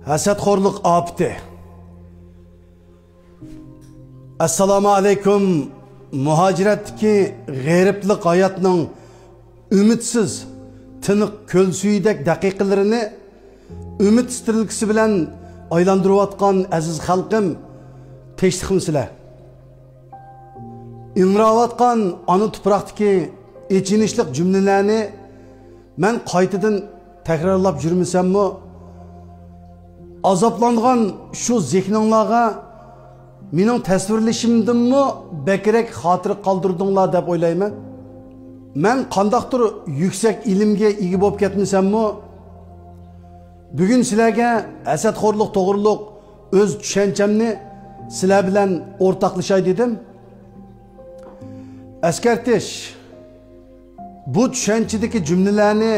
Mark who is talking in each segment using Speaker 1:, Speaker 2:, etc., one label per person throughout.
Speaker 1: Hasadxo'rlik ofati. Assalomu alaykum. Muhojiratdagi g'ayriblik hayotning umidsiz, tiniq ko'l suyidek daqiqalarini umid istilgisi bilan aylantirayotgan aziz xalqim, tinchlikmisizlar? Ingrayotgan ana tuproqdagi echinishlik jumlalarni men qaytadan takrorlab yurmasammi, azaplangan şu zihninglarga mening tasvirlashimdinmi bakrak xotir qoldırdinglar deb o'ylayman. Men qandaqdir yuksak ilmga ega bo'lib ketmasammi, bugun sizlarga hasadxo'rlik to'g'riliq o'z tushanchamni sizlar bilan o'rtoqlashay dedim. Askartish, bu tushanchadagi jumlalarni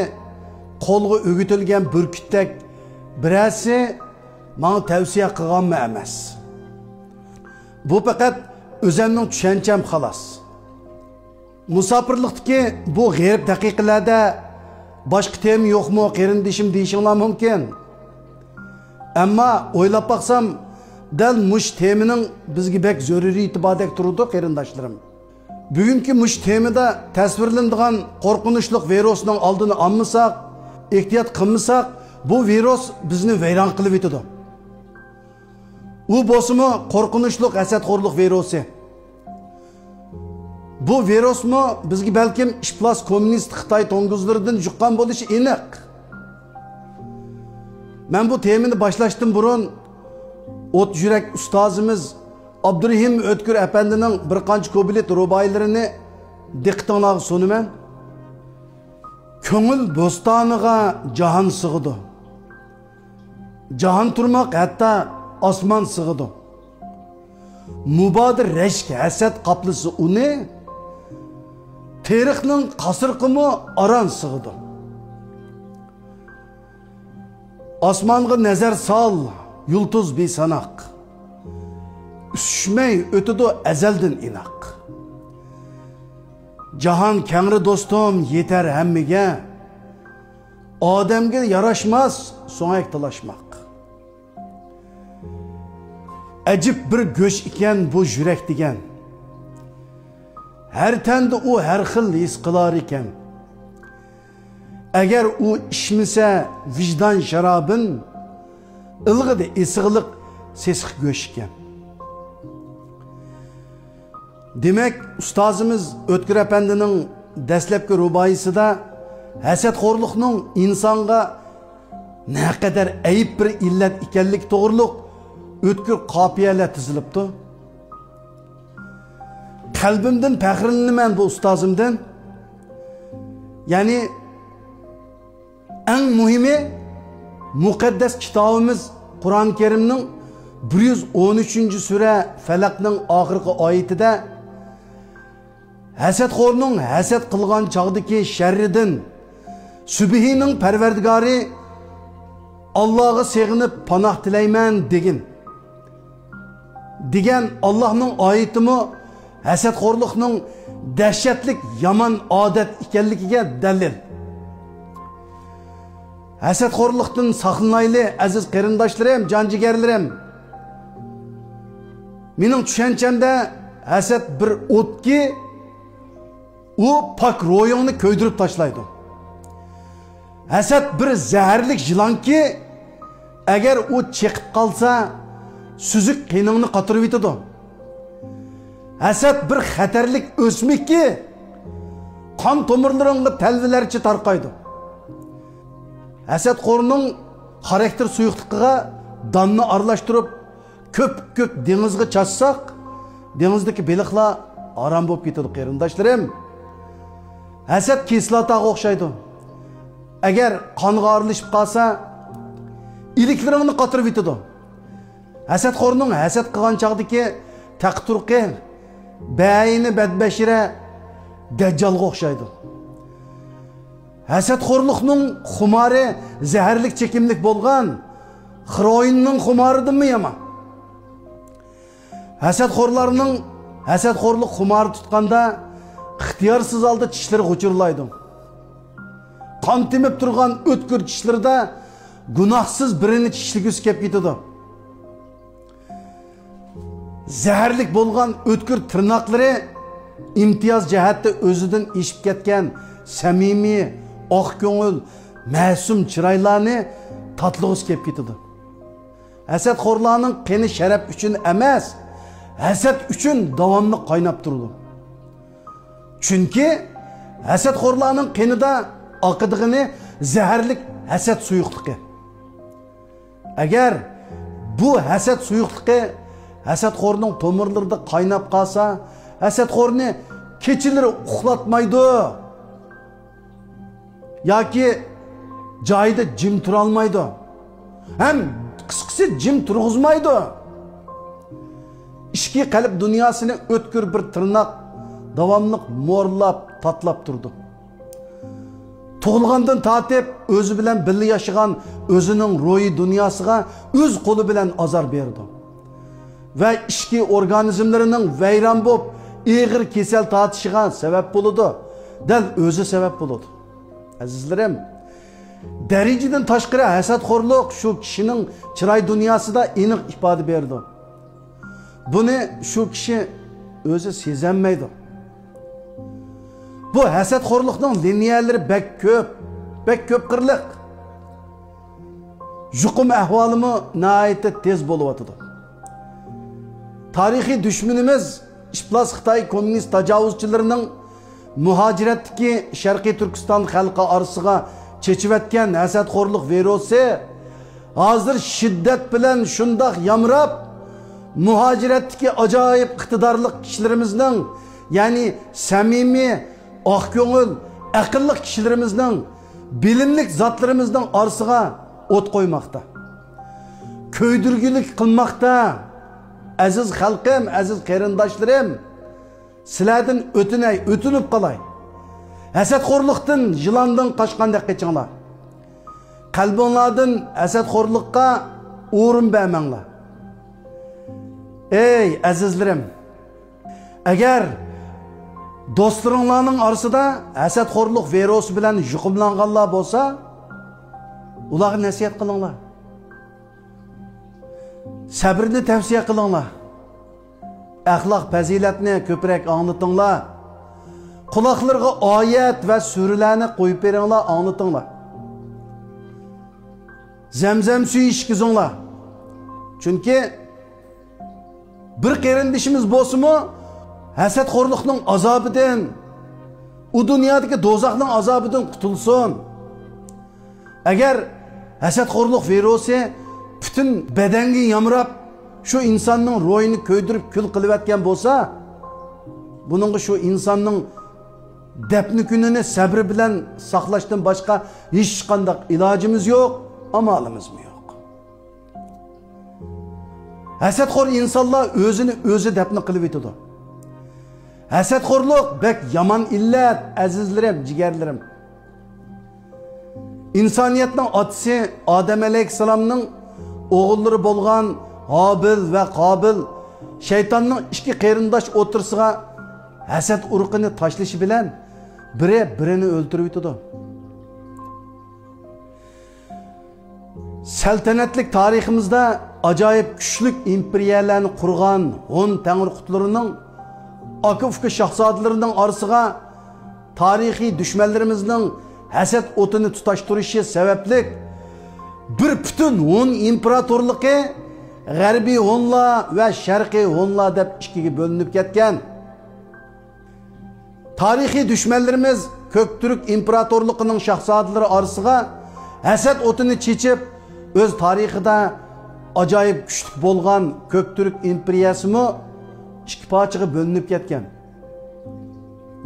Speaker 1: qo'lga o'gitilgan burkutdek birasi bana tavsiya qilganmi emas. Bu faqat o'zimning tushancham xolos. Musofirlikdagi bu g'ayb daqiqalarda boshqa tema yo'qmi qarindishim deyishinglar mumkin. Ammo o'ylab baqsam, dal mush temaning bizga bek zaruriy itibodek turdi qarindoshlarim. Bugungi mush temada tasvirlanadigan qo'rqinchli virusning oldini olmasak, ehtiyot qilmasak, bu virus bizni vayron qilib yetadi. U bo'lsa qo'rqinchli hasadxo'rlik virusi. Bu virusmi bizga balkim ishplas kommunist Xitoy to'ng'izlaridan yuqqan bo'lishi aniq. Men bu temani boshlashdan burun o't yurak ustozimiz Abdurahim O'tkir apandining bir qancha ko'bilet ruboylarini diqqatingizga sunaman. Ko'ngil bo'stoniga jahon sig'idi. Jahon turmoq hatta osmon sig'idi. Mubodir rashk hasad qaplisi uni tarixning qasirqimi aran sig'idi. Osmonga nazar sol, yulduz besanoq. Ushmay o'tidi azaldan inoq. Jahon kengri do'stim yetar hammaga. Odamga yarashmas so'ngak talashmoq. Ajib bir go'sh ekan bu yurak degan. Har tanda u har xil his qilar ekan. Agar u ichmasa vijdon sharobin, ilg'ida isig'liq sesiq go'sh ekan. Demek ustozimiz O'tkir apandining dastlabki ruboyisida hasadxo'rlikning insonga naqadar ayib bir illat ekanlik to'g'riliq o'tkir qopiyalar tizilibdi. Qalbimdan faxrlanaman bu ustozimdan. Ya'ni eng muhimi muqaddas kitobimiz Qur'on Karimning 113-sura Falaqning oxirgi oyatida hasadxo'rning hasad qilgan chog'dagi sharridan Subhining Parvardigori Allohga sig'inib panoh tilayman degan Allohning oyatimi hasadxo'rlikning dahshatlik yomon odat ekanligiga dalil. Hasadxo'rlikdan saqlanayli aziz qarindoshlarim, jonjigarlarim. Mening tushanchamda hasad bir o'tki, u pak ro'yingni ko'ydirib tashlaydi. Hasad bir zaharlik yilonki, agar u chiqib qolsa, suzuk qiningni qatirib yetadi. Hasad bir xatarlik o'smikki, qon tomirlaringga talvilarcha tarqaydi. Hasadxo'rning xarakter suyuqligiga donni aralashtirib ko'p dengizga chashsak, dengizdagi baliqlar aram bo'lib ketadi qarindoshlarim. Hasad kislotaga o'xshaydi. Agar qonga aralashib qolsa, iliklaringni qatirib yetadi. Hasadxo'rning hasad qilgan chog'dagi taqturqi, bayini badbashira dajjalga o'xshaydi. Hasadxo'rlikning xumori zaharlik chekimlik bo'lgan xiroyinning xumoridanmi yomon? Hasadxo'rlarning hasadxo'rlik xumori tutganda ixtiyorsiz holda tishlari g'uchurlaydi. Qon temib turgan o'tkir tishlarda gunohsiz birini tishligisi kelib ketadi. Zaharlik bo'lgan o'tkir tirnoqlari imtiyoz jihatda o'zidan eshib ketgan samimiy, oq ko'ngil, ma'sum chiroylarni tatlig'isi kelib ketadi. Hasadxo'rlarning qini sharaf uchun emas, hasad uchun davomli qaynab turdi. Chunki hasadxo'rlarning qinida oqidig'ini zaharlik hasad suyuqligi. Agar bu hasad suyuqligi hasadxo'rning tomirlarida qaynab qolsa, hasadxo'rni kechalari uxlatmaydi. Yoki joyida jim tura olmaydi. Ham qisqasi jim turg'izmaydi. Ishki qalb dunyosini o'tkir bir tirnoq davomli mo'rlab, tatlab turdi. Tug'ilgandan tortib o'zi bilan birga yashagan o'zining ro'yi dunyosiga o'z qo'li bilan azor berdi. Va ishki organizmlarining vayron bo'lib, ig'ir kasal tortishiga sabab bo'ladi. Dal o'zi sabab bo'ladi. Azizlarim, darajadan tashqari hasadxo'rlik shu kishining chiroy dunyosida aniq ifoda berdi. Buni shu kishi o'zi sezolmaydi. Bu hasadxo'rlikning liniyalari bek ko'p qirliq. Yuqum ahvolimi nihoyatda tez bo'layotdi. Tarixiy dushmanimiz Iflos Xitoy kommunist tajovuzchilarining muhojiratdagi Sharqiy Turkiston xalqi orasiga chechivatgan hasadxo'rlik virusi hozir shiddat bilan shundoq yamrab, muhojiratdagi ajoyib iqtidorli kishilarimizning, ya'ni samimiy, oq ko'ngil, aqlli kishilarimizning, bilimli zotlarimizning orasiga o't qo'ymoqda. Ko'ydirgilik qilmoqda. Aziz xalqim, aziz qarindoshlarim, sizlardan o'tinib qolay. Hasadxo'rlikdan, yilondan qochgandek qechinglar. Qalbinglardan hasadxo'rlikqa o'rin bermanglar. Ey azizlarim, agar do'stlaringlarning orasida hasadxo'rlik virusi bilan yuqumlanganlar bo'lsa, ularga nasihat qilinglar. Sabrni tavsiya qilinglar. Axloq fazilatni ko'proq anglatinglar. Quloqlarga oyat va suralarni qo'yib beringlar, anglatinglar. Zamzam suvi ichkizinglar. Chunki bir qarindishimiz bo'lsa-mu, hasadxo'rlikning azobidan, u dunyodagi do'zaxning azobidan qutulsin. Agar hasadxo'rlik virusi bütün bedenge yamrab, şu insanın ro'yini ko'ydirib kül qilayotgan bo'lsa, buningga şu insanın dafni kunini sabri bilan saqlashdan boshqa hech qanday ilojimiz yo'q, amalimiz yo'q. Hasadxo'r insonlar o'zini o'zi dafni qilib etadi. Hasadxo'rlik bek yomon illat, azizlarim, jigarlarim. İnsaniyatning otasi Odam alayhissalomning oğulları bolgan Habil ve Qabil şeytanның ikki qarindosh o'tirsiga hasad urqini tashlashi bilan birini o'ldirib yutadi. Saltanatlik tariximizda ajoyib kuchli imperiyalarni qurgan Hun tangriqutlarining akufki shahzodalarining orasiga tarixiy dushmanlarimizning hasad o'tini tutashtirishi sababli bir bütün Hun imparatorluğu G'arbiy Hunlar ve Sharqiy Hunlar deb ikkiga bo'linib ketgan. Tarixiy dushmanlarimiz Ko'ktürk imparatorluğunun shahzodalari orasiga hasad o'tini chechib, o'z tarixida ajoyib kuchli bo'lgan Ko'ktürk imperiyasimi ikki parchaga bo'linib ketgan.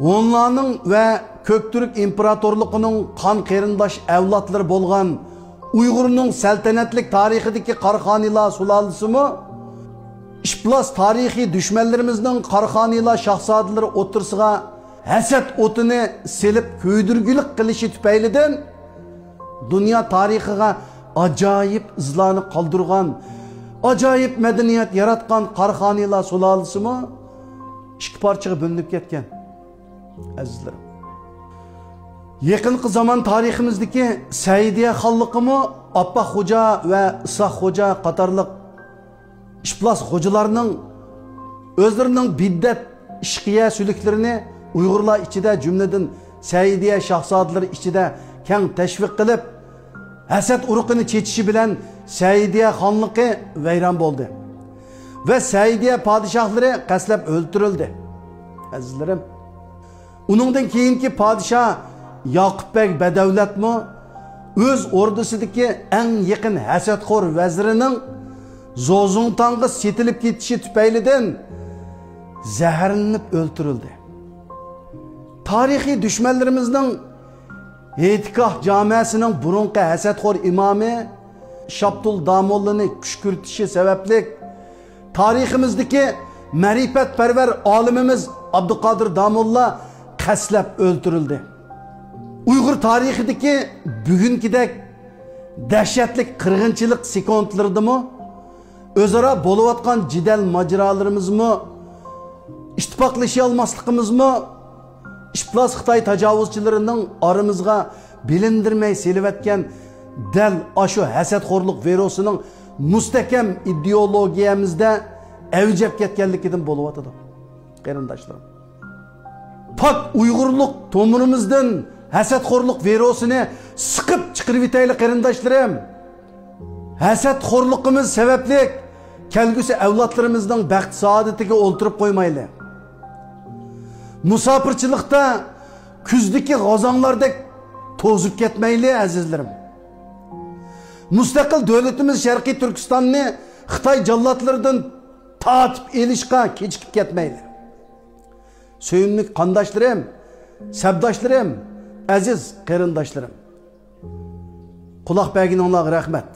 Speaker 1: Hunlarning ve Ko'ktürk imparatorluğunun qon qarindosh avlodlari bo'lgan Uyg'urning saltanatlik tarixidagi Qarxonilar sulolasi-mi Iflos tarixiy dushmanlarimizning Qarxonilar shahzodalari o'tirsiga hasad o'tini selib ko'ydirgilik qilishi tufaylidan dunyo tarixiga ajoyib izlarni qoldirgan, ajoyib madaniyat yaratgan Qarxonilar sulolasi-mi ikki parchaga bo'linib ketgan. Azizlarim, Yaqinqi zaman tariximizdagi Saidiya xonliqimi Abbaq xo'ja va Isoq xo'ja qatorliq ishplas xo'jalarning o'zlarining biddat ishqiya suliklarini Uyg'urlar ichida jumladan Saidiya shahzodalari ichida keng tashviq qilib, hasad uruqini chechishi bilan Saidiya xonliqi vayron bo'ldi va Saidiya podshohlari qaslab o'ldirildi. Azizlarim, uningdan keyingi podshoh Yoqubbek Badavlatmi o'z ordusidagi eng yaqin hasadxo'r vazirining Zozungtanga setilib ketishi tufaylidan zaharlanib o'ldirildi. Tarixiy dushmanlarimizning E'tikoh jamiasining burunqi hasadxo'r imomi Shabtul Damollani kushkurtishi sababli tariximizdagi ma'rifatparvar olimimiz Abduqodir Damolla qaslab o'ldirildi. Uyg'ur tarixidagi bugünkidek dahshatli qirg'inchilik sekundlaridami o'zaro bo'layotgan jidal majrolarimizmi, ittifoqlasha olmasligimizmi, ishplas Xitoy tajovuzchilarining oramizga bilindirmay selivatgan dal ashu hasadxo'rlik virusining mustahkam ideologiyamizda avjab ketganligidan bo'layotdi. Qarindoshlarim, pak Uyg'urlik to'mirimizdan hasadxo'rlik virusini siqib chiqarib etaylik qarindoshlarim. Hasadxo'rligimiz sababli kelgusi avlodlarimizning baxt saodatiga o'ltirib qo'ymaylik. Musofirchilikda kuzdagi g'ozonlardek to'zib ketmaylik azizlarim. Mustaqil davlatimiz Sharqiy Turkistonni Xitoy jallotlaridan tatib elishga kechikib ketmaylik. Söyümlük qandoshlarim, sabdoshlarim, aziz qarindoshlarim. Quloq berganingizga rahmat.